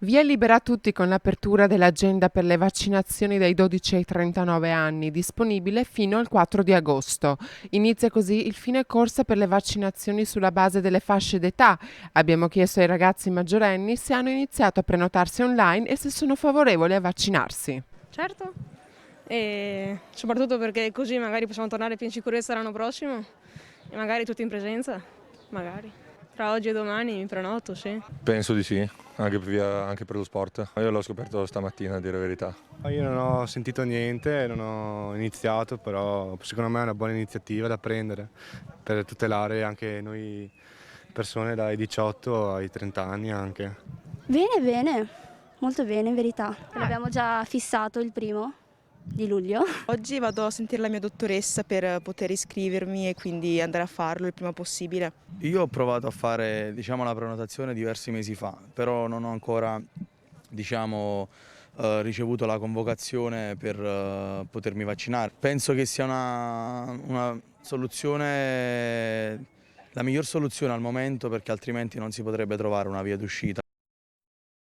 Via libera a tutti con l'apertura dell'agenda per le vaccinazioni dai 12 ai 39 anni, disponibile fino al 4 di agosto. Inizia così il fine corsa per le vaccinazioni sulla base delle fasce d'età. Abbiamo chiesto ai ragazzi maggiorenni se hanno iniziato a prenotarsi online e se sono favorevoli a vaccinarsi. Certo, e soprattutto perché così magari possiamo tornare più in sicurezza l'anno prossimo e magari tutti in presenza, magari. Tra oggi e domani mi prenoto, sì. Penso di sì, anche per lo sport. Io l'ho scoperto stamattina, a dire la verità. Io non ho sentito niente, non ho iniziato, però secondo me è una buona iniziativa da prendere per tutelare anche noi persone dai 18 ai 30 anni anche. Bene, bene, molto bene in verità. L'abbiamo già fissato il 1 luglio. Oggi vado a sentire la mia dottoressa per poter iscrivermi e quindi andare a farlo il prima possibile. Io ho provato a fare la prenotazione diversi mesi fa, però non ho ancora ricevuto la convocazione per potermi vaccinare. Penso che sia una soluzione, la miglior soluzione al momento, perché altrimenti non si potrebbe trovare una via d'uscita.